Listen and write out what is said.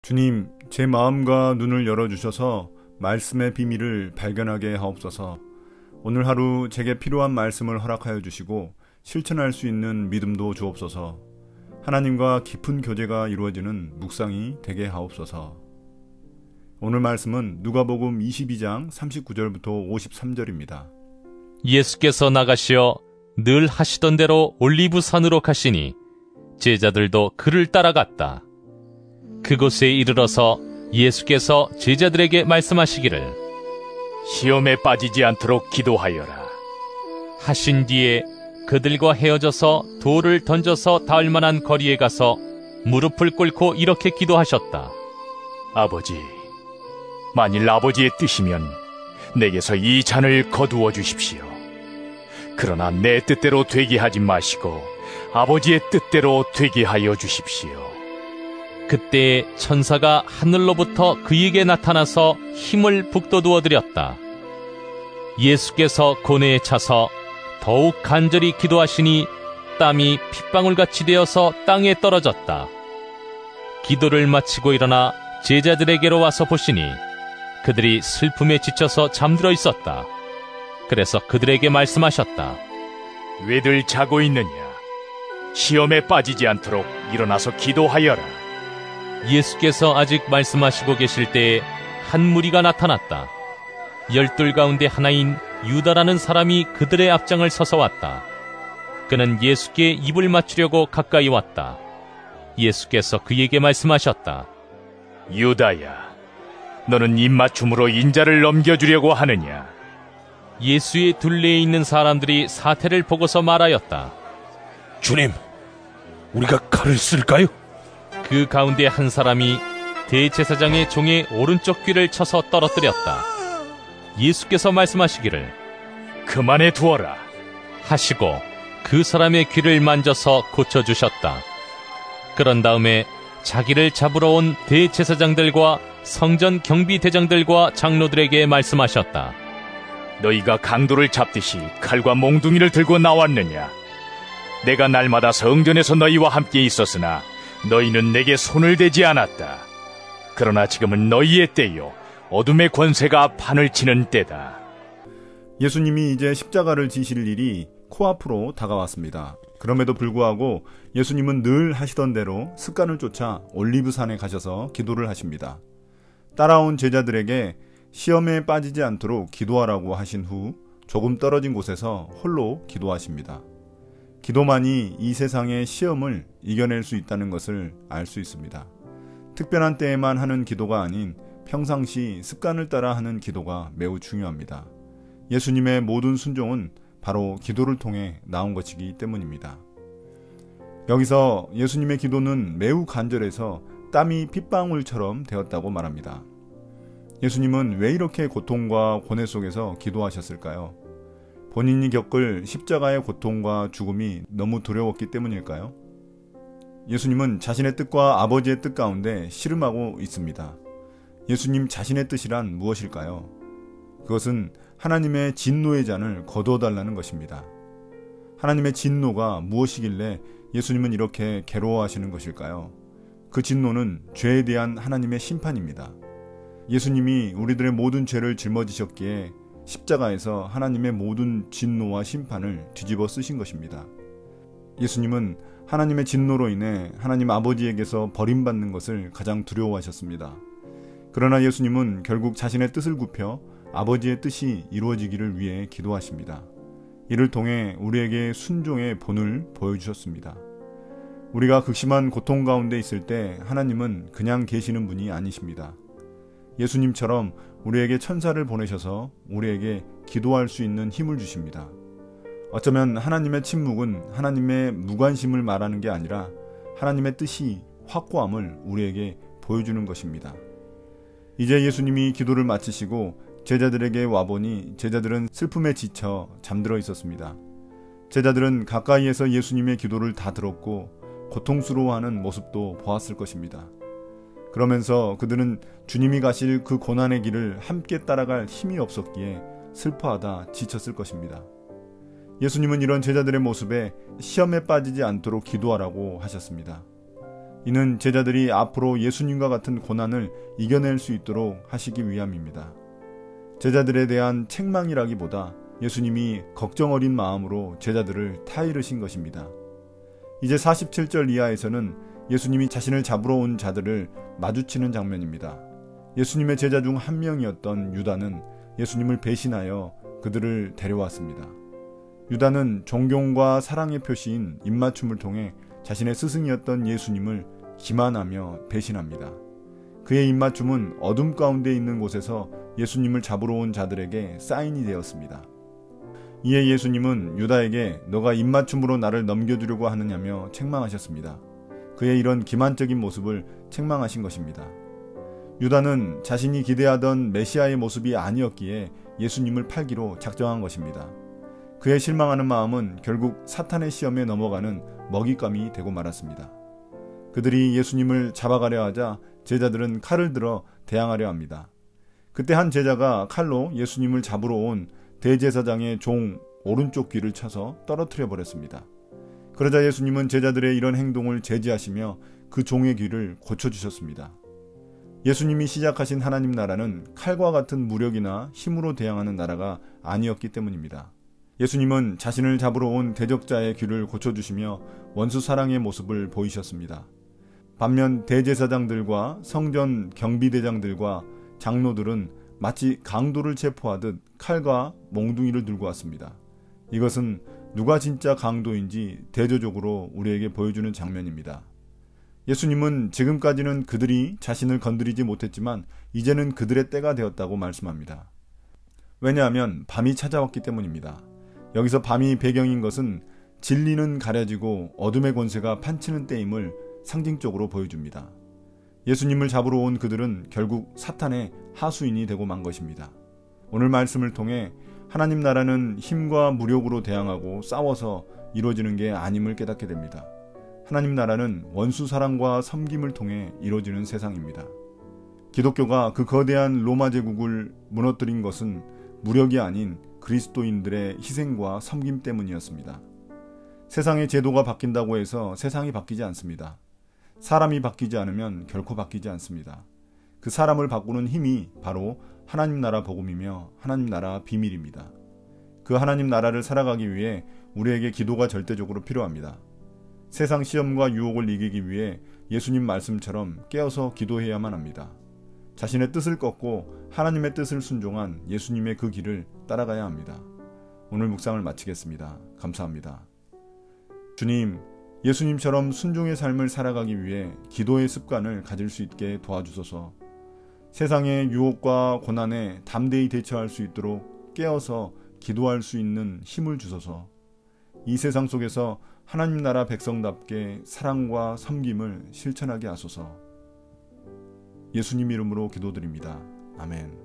주님, 제 마음과 눈을 열어주셔서 말씀의 비밀을 발견하게 하옵소서. 오늘 하루 제게 필요한 말씀을 허락하여 주시고 실천할 수 있는 믿음도 주옵소서. 하나님과 깊은 교제가 이루어지는 묵상이 되게 하옵소서. 오늘 말씀은 누가복음 22장 39절부터 53절입니다. 예수께서 나가시어 늘 하시던 대로 올리브산으로 가시니 제자들도 그를 따라갔다. 그곳에 이르러서 예수께서 제자들에게 말씀하시기를 시험에 빠지지 않도록 기도하여라 하신 뒤에 그들과 헤어져서 돌을 던져서 닿을 만한 거리에 가서 무릎을 꿇고 이렇게 기도하셨다. 아버지, 만일 아버지의 뜻이면 내게서 이 잔을 거두어 주십시오. 그러나 내 뜻대로 되게 하지 마시고 아버지의 뜻대로 되게 하여 주십시오. 그때 천사가 하늘로부터 그에게 나타나서 힘을 북돋우어 드렸다. 예수께서 고뇌에 차서 더욱 간절히 기도하시니 땀이 핏방울같이 되어서 땅에 떨어졌다. 기도를 마치고 일어나 제자들에게로 와서 보시니 그들이 슬픔에 지쳐서 잠들어 있었다. 그래서 그들에게 말씀하셨다. 왜들 자고 있느냐? 시험에 빠지지 않도록 일어나서 기도하여라. 예수께서 아직 말씀하시고 계실 때에 한 무리가 나타났다. 12 가운데 하나인 유다라는 사람이 그들의 앞장을 서서 왔다. 그는 예수께 입을 맞추려고 가까이 왔다. 예수께서 그에게 말씀하셨다. 유다야, 너는 입맞춤으로 인자를 넘겨주려고 하느냐? 예수의 둘레에 있는 사람들이 사태를 보고서 말하였다. 주님, 우리가 칼을 쓸까요? 그 가운데 한 사람이 대제사장의 종의 오른쪽 귀를 쳐서 떨어뜨렸다. 예수께서 말씀하시기를 그만해 두어라 하시고 그 사람의 귀를 만져서 고쳐주셨다. 그런 다음에 자기를 잡으러 온 대제사장들과 성전 경비대장들과 장로들에게 말씀하셨다. 너희가 강도를 잡듯이 칼과 몽둥이를 들고 나왔느냐? 내가 날마다 성전에서 너희와 함께 있었으나 너희는 내게 손을 대지 않았다. 그러나 지금은 너희의 때요 어둠의 권세가 판을 치는 때다. 예수님이 이제 십자가를 지실 일이 코앞으로 다가왔습니다. 그럼에도 불구하고 예수님은 늘 하시던 대로 습관을 쫓아 올리브산에 가셔서 기도를 하십니다. 따라온 제자들에게 시험에 빠지지 않도록 기도하라고 하신 후 조금 떨어진 곳에서 홀로 기도하십니다. 기도만이 이 세상의 시험을 이겨낼 수 있다는 것을 알 수 있습니다. 특별한 때에만 하는 기도가 아닌 평상시 습관을 따라 하는 기도가 매우 중요합니다. 예수님의 모든 순종은 바로 기도를 통해 나온 것이기 때문입니다. 여기서 예수님의 기도는 매우 간절해서 땀이 핏방울처럼 되었다고 말합니다. 예수님은 왜 이렇게 고통과 고뇌 속에서 기도하셨을까요? 본인이 겪을 십자가의 고통과 죽음이 너무 두려웠기 때문일까요? 예수님은 자신의 뜻과 아버지의 뜻 가운데 씨름하고 있습니다. 예수님 자신의 뜻이란 무엇일까요? 그것은 하나님의 진노의 잔을 거두어달라는 것입니다. 하나님의 진노가 무엇이길래 예수님은 이렇게 괴로워하시는 것일까요? 그 진노는 죄에 대한 하나님의 심판입니다. 예수님이 우리들의 모든 죄를 짊어지셨기에 십자가에서 하나님의 모든 진노와 심판을 뒤집어 쓰신 것입니다. 예수님은 하나님의 진노로 인해 하나님 아버지에게서 버림받는 것을 가장 두려워하셨습니다. 그러나 예수님은 결국 자신의 뜻을 굽혀 아버지의 뜻이 이루어지기를 위해 기도하십니다. 이를 통해 우리에게 순종의 본을 보여주셨습니다. 우리가 극심한 고통 가운데 있을 때 하나님은 그냥 계시는 분이 아니십니다. 예수님처럼 우리에게 천사를 보내셔서 우리에게 기도할 수 있는 힘을 주십니다. 어쩌면 하나님의 침묵은 하나님의 무관심을 말하는 게 아니라 하나님의 뜻이 확고함을 우리에게 보여주는 것입니다. 이제 예수님이 기도를 마치시고 제자들에게 와보니 제자들은 슬픔에 지쳐 잠들어 있었습니다. 제자들은 가까이에서 예수님의 기도를 다 들었고 고통스러워하는 모습도 보았을 것입니다. 그러면서 그들은 주님이 가실 그 고난의 길을 함께 따라갈 힘이 없었기에 슬퍼하다 지쳤을 것입니다. 예수님은 이런 제자들의 모습에 시험에 빠지지 않도록 기도하라고 하셨습니다. 이는 제자들이 앞으로 예수님과 같은 고난을 이겨낼 수 있도록 하시기 위함입니다. 제자들에 대한 책망이라기보다 예수님이 걱정 어린 마음으로 제자들을 타이르신 것입니다. 이제 47절 이하에서는 예수님이 자신을 잡으러 온 자들을 마주치는 장면입니다. 예수님의 제자 중 한 명이었던 유다는 예수님을 배신하여 그들을 데려왔습니다. 유다는 존경과 사랑의 표시인 입맞춤을 통해 자신의 스승이었던 예수님을 기만하며 배신합니다. 그의 입맞춤은 어둠 가운데 있는 곳에서 예수님을 잡으러 온 자들에게 사인이 되었습니다. 이에 예수님은 유다에게 너가 입맞춤으로 나를 넘겨주려고 하느냐며 책망하셨습니다. 그의 이런 기만적인 모습을 책망하신 것입니다. 유다는 자신이 기대하던 메시아의 모습이 아니었기에 예수님을 팔기로 작정한 것입니다. 그의 실망하는 마음은 결국 사탄의 시험에 넘어가는 먹잇감이 되고 말았습니다. 그들이 예수님을 잡아가려 하자 제자들은 칼을 들어 대항하려 합니다. 그때 한 제자가 칼로 예수님을 잡으러 온 대제사장의 종 오른쪽 귀를 쳐서 떨어뜨려 버렸습니다. 그러자 예수님은 제자들의 이런 행동을 제지하시며 그 종의 귀를 고쳐주셨습니다. 예수님이 시작하신 하나님 나라는 칼과 같은 무력이나 힘으로 대항하는 나라가 아니었기 때문입니다. 예수님은 자신을 잡으러 온 대적자의 귀를 고쳐주시며 원수 사랑의 모습을 보이셨습니다. 반면 대제사장들과 성전 경비대장들과 장로들은 마치 강도를 체포하듯 칼과 몽둥이를 들고 왔습니다. 이것은 누가 진짜 강도인지 대조적으로 우리에게 보여주는 장면입니다. 예수님은 지금까지는 그들이 자신을 건드리지 못했지만 이제는 그들의 때가 되었다고 말씀합니다. 왜냐하면 밤이 찾아왔기 때문입니다. 여기서 밤이 배경인 것은 진리는 가려지고 어둠의 권세가 판치는 때임을 상징적으로 보여줍니다. 예수님을 잡으러 온 그들은 결국 사탄의 하수인이 되고 만 것입니다. 오늘 말씀을 통해 하나님 나라는 힘과 무력으로 대항하고 싸워서 이루어지는 게 아님을 깨닫게 됩니다. 하나님 나라는 원수 사랑과 섬김을 통해 이루어지는 세상입니다. 기독교가 그 거대한 로마 제국을 무너뜨린 것은 무력이 아닌 그리스도인들의 희생과 섬김 때문이었습니다. 세상의 제도가 바뀐다고 해서 세상이 바뀌지 않습니다. 사람이 바뀌지 않으면 결코 바뀌지 않습니다. 그 사람을 바꾸는 힘이 바로 하나님 나라 복음이며 하나님 나라 비밀입니다. 그 하나님 나라를 살아가기 위해 우리에게 기도가 절대적으로 필요합니다. 세상 시험과 유혹을 이기기 위해 예수님 말씀처럼 깨어서 기도해야만 합니다. 자신의 뜻을 꺾고 하나님의 뜻을 순종한 예수님의 그 길을 따라가야 합니다. 오늘 묵상을 마치겠습니다. 감사합니다. 주님, 예수님처럼 순종의 삶을 살아가기 위해 기도의 습관을 가질 수 있게 도와주소서. 세상의 유혹과 고난에 담대히 대처할 수 있도록 깨어서 기도할 수 있는 힘을 주소서. 이 세상 속에서 하나님 나라 백성답게 사랑과 섬김을 실천하게 하소서. 예수님 이름으로 기도드립니다. 아멘.